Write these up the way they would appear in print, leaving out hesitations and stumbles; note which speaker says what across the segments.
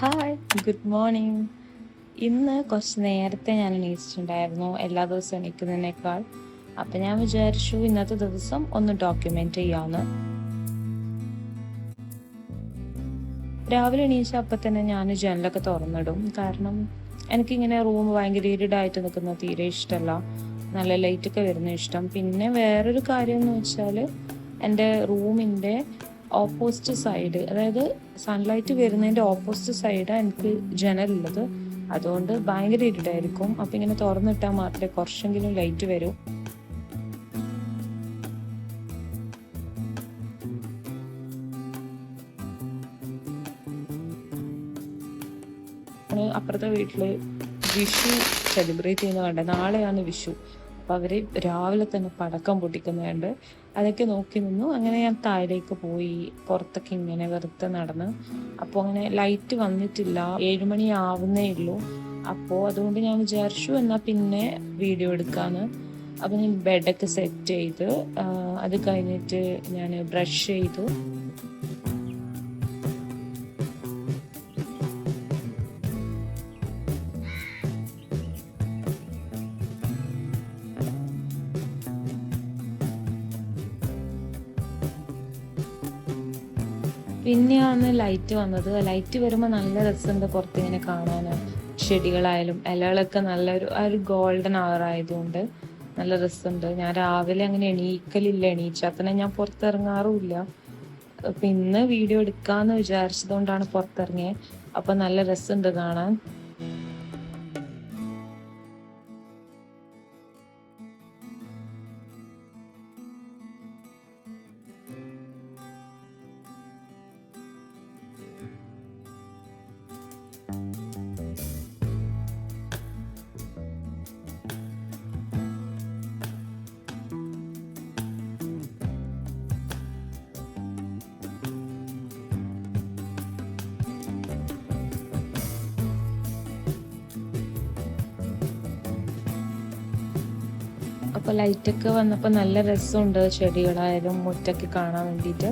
Speaker 1: Hi, good morning. ഇന്ന് കുറച്ച് നേരത്തെ ഞാൻ എണീച്ചിട്ടുണ്ടായിരുന്നു, എല്ലാ ദിവസവും എണീക്കുന്നതിനേക്കാൾ. അപ്പം ഞാൻ വിചാരിച്ചു ഇന്നത്തെ ദിവസം ഒന്ന് ഡോക്യുമെൻ്റ് ചെയ്യാമെന്ന്. രാവിലെ എണീച്ച അപ്പം തന്നെ ഞാൻ ജനലൊക്കെ തുറന്നിടും. കാരണം എനിക്കിങ്ങനെ റൂം ഭയങ്കര ഇരുടായിട്ട് നിൽക്കുന്നത് തീരെ ഇഷ്ടമല്ല. നല്ല ലൈറ്റൊക്കെ വരുന്ന ഇഷ്ടം. പിന്നെ വേറൊരു കാര്യം എന്ന് വെച്ചാൽ എൻ്റെ റൂമിൻ്റെ ഓപ്പോസിറ്റ് സൈഡ്, അതായത് സൺലൈറ്റ് വരുന്നതിൻ്റെ ഓപ്പോസിറ്റ് സൈഡാണ് എനിക്ക് ജനലുള്ളത്. അതുകൊണ്ട് ഭയങ്കര ഇരുട്ടായിരിക്കും. അപ്പം ഇങ്ങനെ തുറന്നിട്ടാൽ മാത്രമേ കുറച്ചെങ്കിലും ലൈറ്റ് വരൂ. അപ്പുറത്തെ വീട്ടിൽ വിഷു സെലിബ്രേറ്റ് ചെയ്യുന്ന കണ്ടത്. നാളെയാണ് വിഷു. അപ്പോൾ അവർ രാവിലെ തന്നെ പടക്കം പൊട്ടിക്കുന്നുണ്ട്. അതൊക്കെ നോക്കി നിന്നു. അങ്ങനെ ഞാൻ താഴേക്ക് പോയി, പുറത്തൊക്കെ ഇങ്ങനെ വെറുതെ നടന്ന്. അപ്പോൾ അങ്ങനെ ലൈറ്റ് വന്നിട്ടില്ല, 7 മണി ആവുന്നേ ഉള്ളൂ. അപ്പോൾ അതുകൊണ്ട് ഞാൻ വിചാരിച്ചു എന്നാൽ പിന്നെ വീഡിയോ എടുക്കാമെന്ന്. അപ്പോൾ ഞാൻ ബെഡൊക്കെ സെറ്റ് ചെയ്ത് അത് കഴിഞ്ഞിട്ട് ഞാൻ ബ്രഷ് ചെയ്തു. പിന്നെയാണ് ലൈറ്റ് വന്നത്. ലൈറ്റ് വരുമ്പോൾ നല്ല രസമുണ്ട് പുറത്തിങ്ങനെ കാണാൻ. ചെടികളായാലും ഇലകളൊക്കെ നല്ലൊരു ഒരു ഗോൾഡൻ അവർ ആയതുകൊണ്ട് നല്ല രസമുണ്ട്. ഞാൻ രാവിലെ അങ്ങനെ എണീക്കലില്ല, എണീച്ചാൽ തന്നെ ഞാൻ പുറത്തിറങ്ങാറുമില്ല. അപ്പം ഇന്ന് വീഡിയോ എടുക്കാമെന്ന് വിചാരിച്ചതുകൊണ്ടാണ് പുറത്തിറങ്ങിയത്. അപ്പം നല്ല രസമുണ്ട് കാണാൻ. അപ്പോൾ ലൈറ്റൊക്കെ വന്നപ്പോൾ നല്ല രസമുണ്ട്, ചെടികളായാലും മുറ്റൊക്കെ കാണാൻ വേണ്ടിയിട്ട്.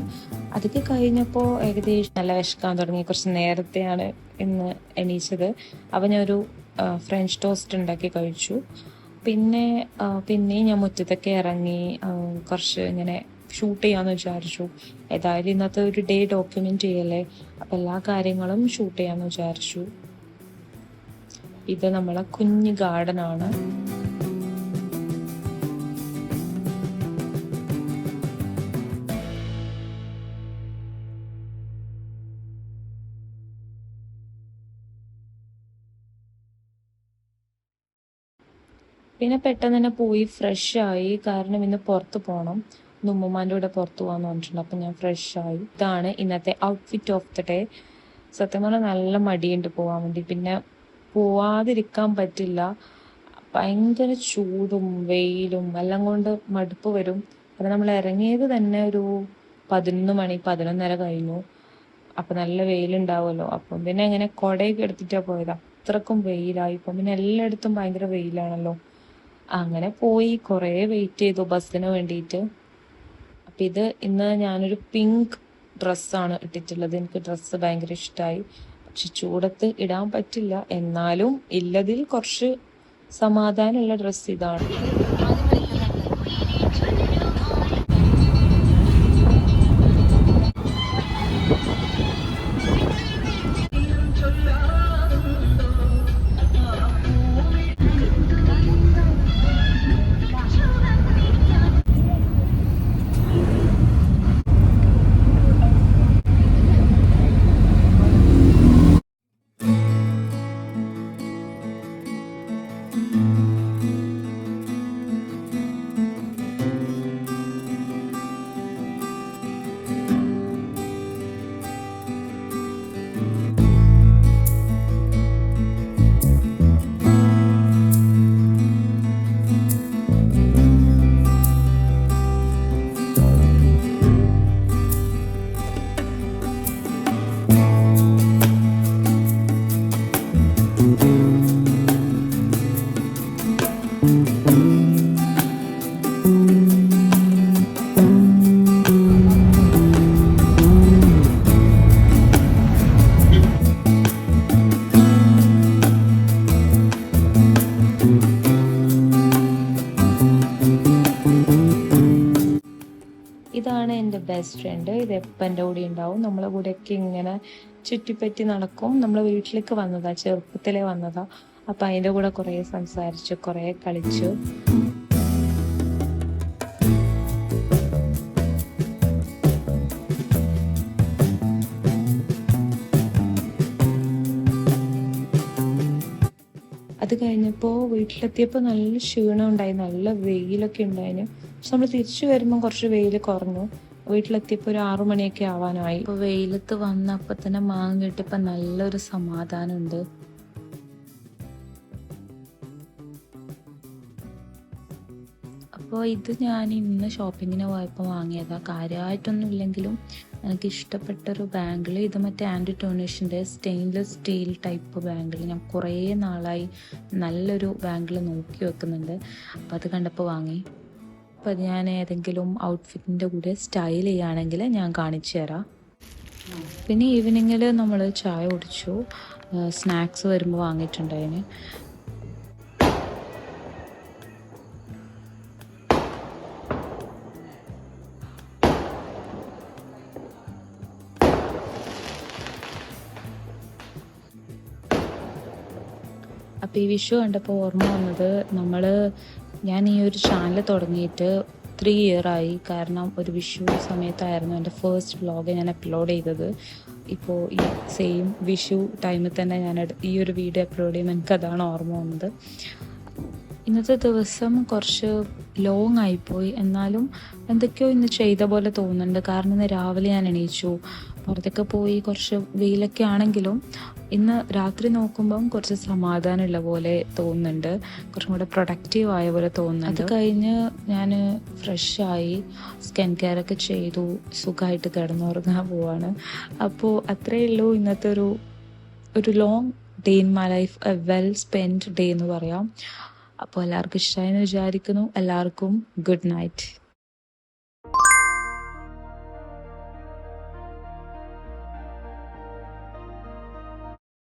Speaker 1: അതൊക്കെ കഴിഞ്ഞപ്പോൾ ഏകദേശം നല്ല വിശക്കാൻ തുടങ്ങി. കുറച്ച് നേരത്തെയാണ് ഇന്ന് എണീച്ചത്. അപ്പോൾ ഞാനൊരു ഫ്രഞ്ച് ടോസ്റ്റ് ഉണ്ടാക്കി കഴിച്ചു. പിന്നെയും ഞാൻ മുറ്റത്തൊക്കെ ഇറങ്ങി കുറച്ച് ഇങ്ങനെ ഷൂട്ട് ചെയ്യാമെന്ന് വിചാരിച്ചു. ഏതായാലും ഇന്നത്തെ ഒരു ഡേ ഡോക്യുമെൻ്റ് ചെയ്യല്ലേ, അപ്പം എല്ലാ കാര്യങ്ങളും ഷൂട്ട് ചെയ്യാമെന്ന് വിചാരിച്ചു. ഇത് നമ്മളെ കുഞ്ഞ് ഗാർഡനാണ്. പിന്നെ പെട്ടെന്ന് തന്നെ പോയി ഫ്രഷായി. കാരണം ഇന്ന് പുറത്ത് പോകണം, ഇന്ന് ഉമ്മമാൻ്റെ കൂടെ പുറത്ത് പോകാമെന്ന് പറഞ്ഞിട്ടുണ്ട്. അപ്പം ഞാൻ ഫ്രഷായി. ഇതാണ് ഇന്നത്തെ ഔട്ട്ഫിറ്റ് ഓഫ് ദ ഡേ. സത്യം പറഞ്ഞാൽ നല്ല മടിയുണ്ട് പോകാൻ വേണ്ടി. പിന്നെ പോവാതിരിക്കാൻ പറ്റില്ല. ഭയങ്കര ചൂടും വെയിലും എല്ലാം കൊണ്ട് മടുപ്പ് വരും. അപ്പം നമ്മൾ ഇറങ്ങിയത് തന്നെ ഒരു 11 മണി 11:30 കഴിഞ്ഞു. അപ്പം നല്ല വെയിലുണ്ടാവുമല്ലോ. അപ്പം പിന്നെ അങ്ങനെ കുടയൊക്കെ എടുത്തിട്ടാണ് പോയത്. അത്രക്കും വെയിലായി. ഇപ്പം പിന്നെ എല്ലായിടത്തും ഭയങ്കര വെയിലാണല്ലോ. അങ്ങനെ പോയി കുറേ വെയിറ്റ് ചെയ്തു ബസ്സിന് വേണ്ടിയിട്ട്. അപ്പം ഇന്ന് ഞാനൊരു പിങ്ക് ഡ്രസ്സാണ് ഇട്ടിട്ടുള്ളത്. എനിക്ക് ഡ്രസ്സ് ഭയങ്കര ഇഷ്ടമായി. പക്ഷെ ചൂടത്ത് ഇടാൻ പറ്റില്ല. എന്നാലും ഇല്ലതിൽ കുറച്ച് സമാധാനമുള്ള ഡ്രസ്സ് ഇതാണ്. ഇതാണ് എൻ്റെ ബെസ്റ്റ് ഫ്രണ്ട്. ഇത് എപ്പം എൻ്റെ കൂടെ ഉണ്ടാവും. നമ്മളെ കൂടെയൊക്കെ ഇങ്ങനെ ചുറ്റിപ്പറ്റി നടക്കും. നമ്മളെ വീട്ടിലേക്ക് വന്നതാ, ചെറുപ്പത്തിലേ വന്നതാ. അപ്പം അതിൻ്റെ കൂടെ കുറേ സംസാരിച്ചു, കുറേ കളിച്ചു. അത് കഴിഞ്ഞപ്പോൾ വീട്ടിലെത്തിയപ്പോൾ നല്ല ക്ഷീണം ഉണ്ടായി, നല്ല വെയിലൊക്കെ ഉണ്ടായിന്. പക്ഷെ നമ്മൾ തിരിച്ചു വരുമ്പോൾ കുറച്ച് വെയിൽ കുറഞ്ഞു. വീട്ടിലെത്തിയപ്പോൾ ഒരു 6 മണിയൊക്കെ ആവാനായി. അപ്പോൾ വെയിലത്ത് വന്നപ്പോൾ തന്നെ മാങ്ങ കിട്ടിയപ്പോൾ നല്ലൊരു സമാധാനമുണ്ട്. അപ്പോൾ ഇത് ഞാൻ ഇന്ന് ഷോപ്പിങ്ങിന് പോയപ്പോൾ വാങ്ങിയതാണ്. കാര്യമായിട്ടൊന്നും ഇല്ലെങ്കിലും എനിക്ക് ഇഷ്ടപ്പെട്ടൊരു ബാങ്കിൾ. ഇത് മറ്റേ ആൻറ്റി ടോണിഷിൻ്റെ സ്റ്റെയിൻലെസ് സ്റ്റീൽ ടൈപ്പ് ബാങ്കിൾ. ഞാൻ കുറേ നാളായി നല്ലൊരു ബാങ്കിൾ നോക്കി വെക്കുന്നുണ്ട്. അപ്പോൾ അത് കണ്ടപ്പോൾ വാങ്ങി. അപ്പോൾ അത് ഞാൻ ഏതെങ്കിലും ഔട്ട്ഫിറ്റിൻ്റെ കൂടെ സ്റ്റൈൽ ചെയ്യുകയാണെങ്കിൽ ഞാൻ കാണിച്ചു തരാം. പിന്നെ ഈവനിങ്ങിൽ നമ്മൾ ചായ കുടിച്ചു. സ്നാക്സ് വരുമ്പോൾ വാങ്ങിയിട്ടുണ്ടായിന്. അപ്പോൾ ഈ വിഷു കണ്ടപ്പോൾ ഓർമ്മ വന്നത് ഞാൻ ഈ ഒരു ചാനൽ തുടങ്ങിയിട്ട് 3 ഇയറായി. കാരണം ഒരു വിഷു സമയത്തായിരുന്നു എൻ്റെ ഫസ്റ്റ് വ്ളോഗ് ഞാൻ അപ്ലോഡ് ചെയ്തത്. ഇപ്പോൾ ഈ സെയിം വിഷു ടൈമിൽ തന്നെ ഞാൻ ഈ ഒരു വീഡിയോ അപ്ലോഡ് ചെയ്യുമ്പോൾ എനിക്കതാണ് ഓർമ്മ വന്നത്. ഇന്നത്തെ ദിവസം കുറച്ച് ലോങ് ആയിപ്പോയി, എന്നാലും എന്തൊക്കെയോ ഇന്ന് ചെയ്ത പോലെ തോന്നുന്നുണ്ട്. കാരണം ഇന്ന് രാവിലെ ഞാൻ എണീച്ചു, പുറത്തൊക്കെ പോയി. കുറച്ച് വെയിലൊക്കെ ആണെങ്കിലും ഇന്ന് രാത്രി നോക്കുമ്പം കുറച്ച് സമാധാനമുള്ള പോലെ തോന്നുന്നുണ്ട്, കുറച്ചും കൂടെ പ്രൊഡക്റ്റീവ് ആയ പോലെ തോന്നുന്നുണ്ട്. അത് കഴിഞ്ഞ് ഞാൻ ഫ്രഷായി, സ്കിൻ കെയർ ഒക്കെ ചെയ്തു, സുഖമായിട്ട് കിടന്നുറങ്ങാൻ പോവാണ്. അപ്പോൾ അത്രയേ ഉള്ളൂ ഇന്നത്തെ ഒരു long day in my life, A well spend day എന്ന് പറയാം. അപ്പോൾ എല്ലാവർക്കും ഇഷ്ടമായെന്ന് വിചാരിക്കുന്നു. എല്ലാവർക്കും ഗുഡ് നൈറ്റ്.